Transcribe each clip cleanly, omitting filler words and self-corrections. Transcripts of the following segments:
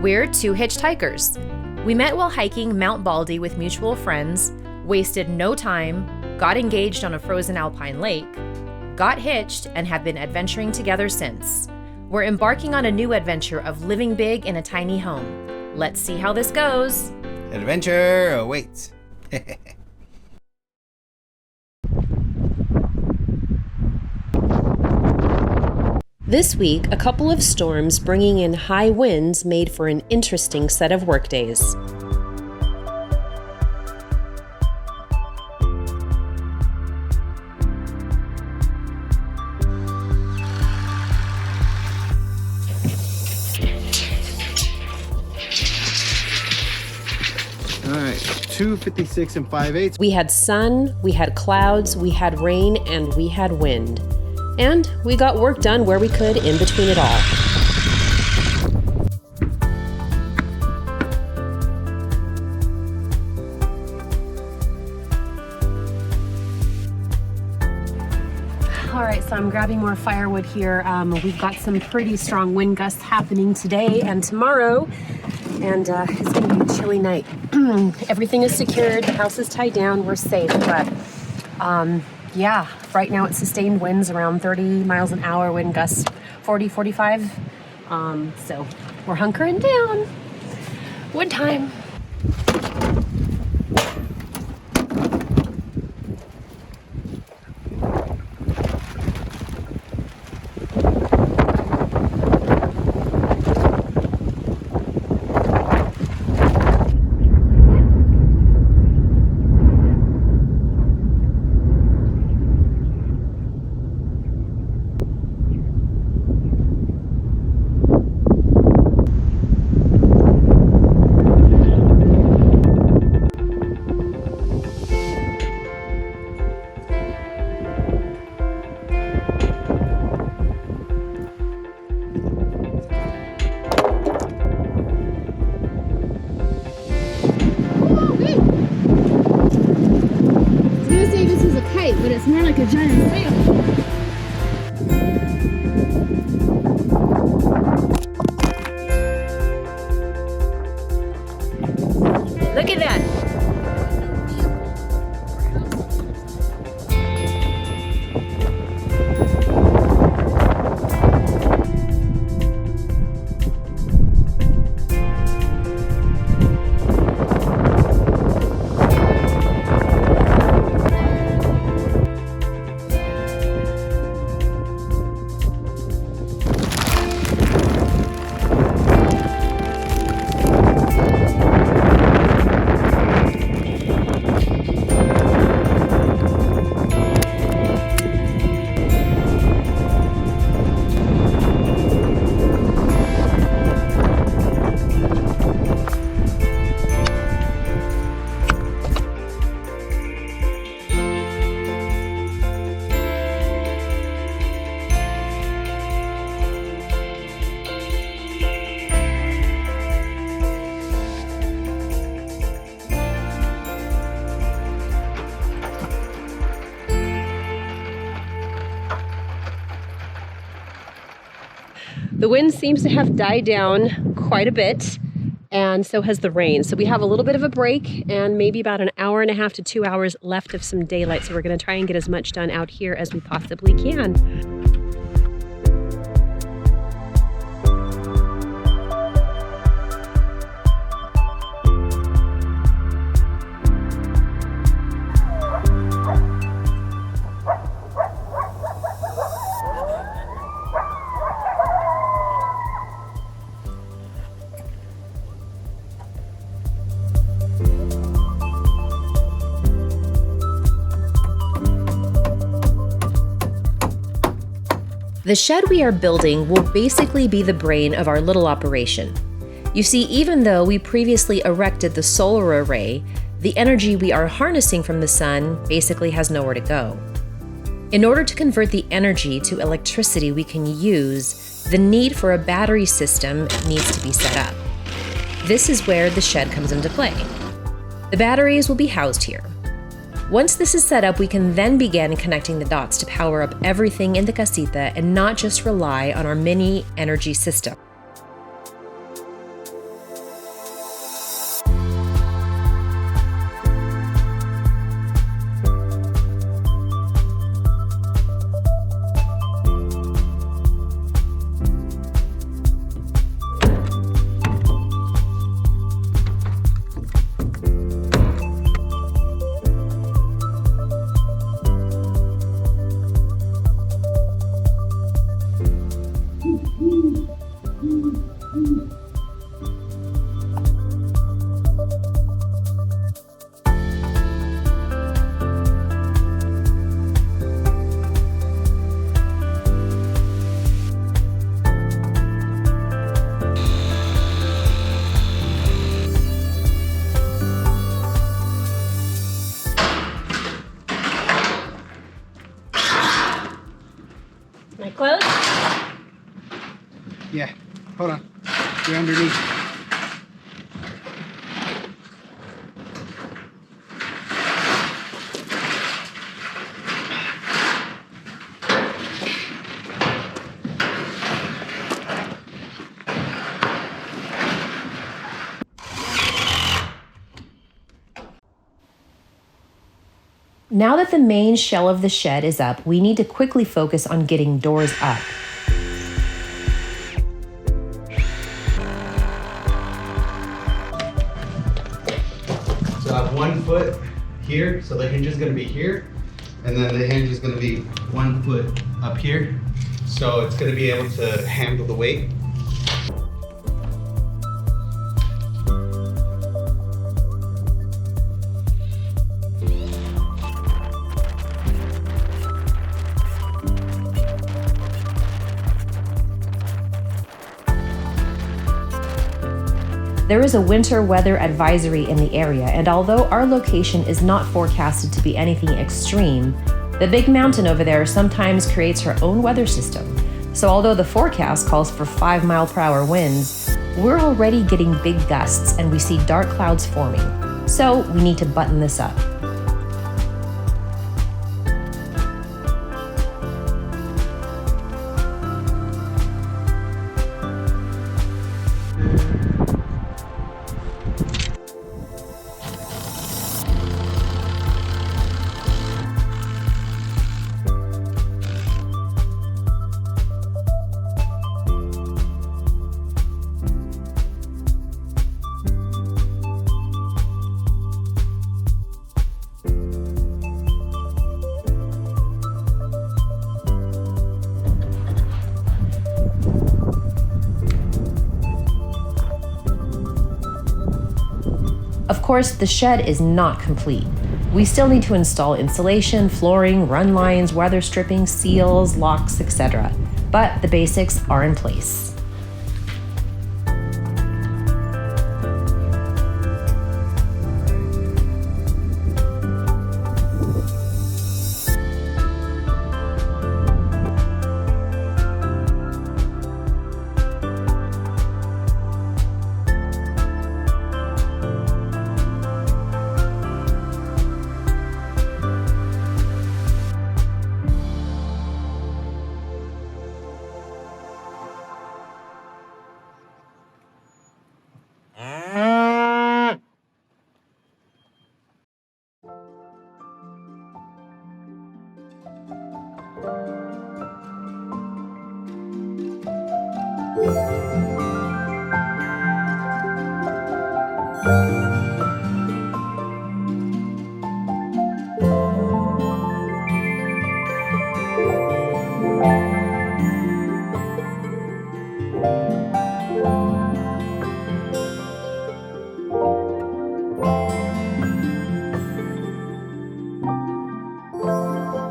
We're two hitchhikers. We met while hiking Mount Baldy with mutual friends, wasted no time, got engaged on a frozen alpine lake, got hitched, and have been adventuring together since. We're embarking on a new adventure of living big in a tiny home. Let's see how this goes. Adventure awaits. This week, a couple of storms bringing in high winds made for an interesting set of workdays. All right, 256 and 5/8. We had sun, we had clouds, we had rain, and we had wind. And we got work done where we could in between it all. All right, so I'm grabbing more firewood here. We've got some pretty strong wind gusts happening today and tomorrow, and it's gonna be a chilly night. Everything is secured, the house is tied down, we're safe, but yeah, right now it's sustained winds around 30 miles an hour, wind gusts 40, 45. So we're hunkering down. Wood time. But it's more like a giant sail. Look at that. The wind seems to have died down quite a bit, and so has the rain. So we have a little bit of a break and maybe about an hour and a half to 2 hours left of some daylight. So we're going to try and get as much done out here as we possibly can. The shed we are building will basically be the brain of our little operation. You see, even though we previously erected the solar array, the energy we are harnessing from the sun basically has nowhere to go. In order to convert the energy to electricity we can use, the need for a battery system needs to be set up. This is where the shed comes into play. The batteries will be housed here. Once this is set up, we can then begin connecting the dots to power up everything in the casita and not just rely on our mini energy system. Am I close? Yeah, hold on. You're underneath. Now that the main shell of the shed is up, we need to quickly focus on getting doors up. So I have 1 foot here, so the hinge is gonna be here, and then the hinge is gonna be 1 foot up here. So it's gonna be able to handle the weight. There is a winter weather advisory in the area, and although our location is not forecasted to be anything extreme, the big mountain over there sometimes creates her own weather system. So although the forecast calls for 5-mile-per-hour winds, we're already getting big gusts and we see dark clouds forming. So we need to button this up. Of course, the shed is not complete. We still need to install insulation, flooring, run lines, weather stripping, seals, locks, etc. But the basics are in place.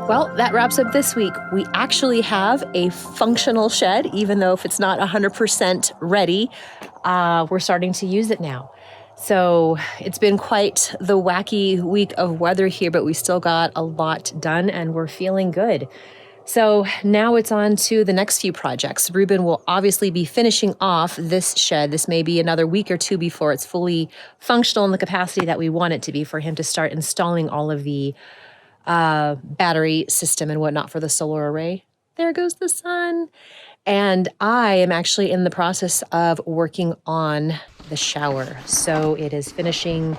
Well, that wraps up this week. We actually have a functional shed, even though if it's not 100% ready, we're starting to use it now. So it's been quite the wacky week of weather here, but we still got a lot done and we're feeling good. So now it's on to the next few projects. Ruben will obviously be finishing off this shed. This may be another week or two before it's fully functional in the capacity that we want it to be for him to start installing all of the battery system and whatnot for the solar array. There goes the sun. And I am actually in the process of working on the shower. So it is finishing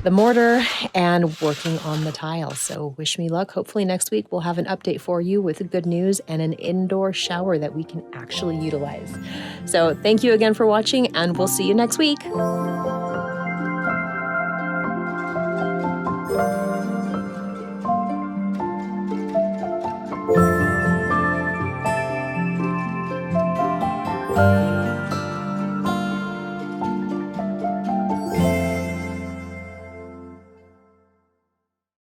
the mortar and working on the tile. So wish me luck. Hopefully next week we'll have an update for you with good news and an indoor shower that we can actually utilize. So thank you again for watching and we'll see you next week. Thank you.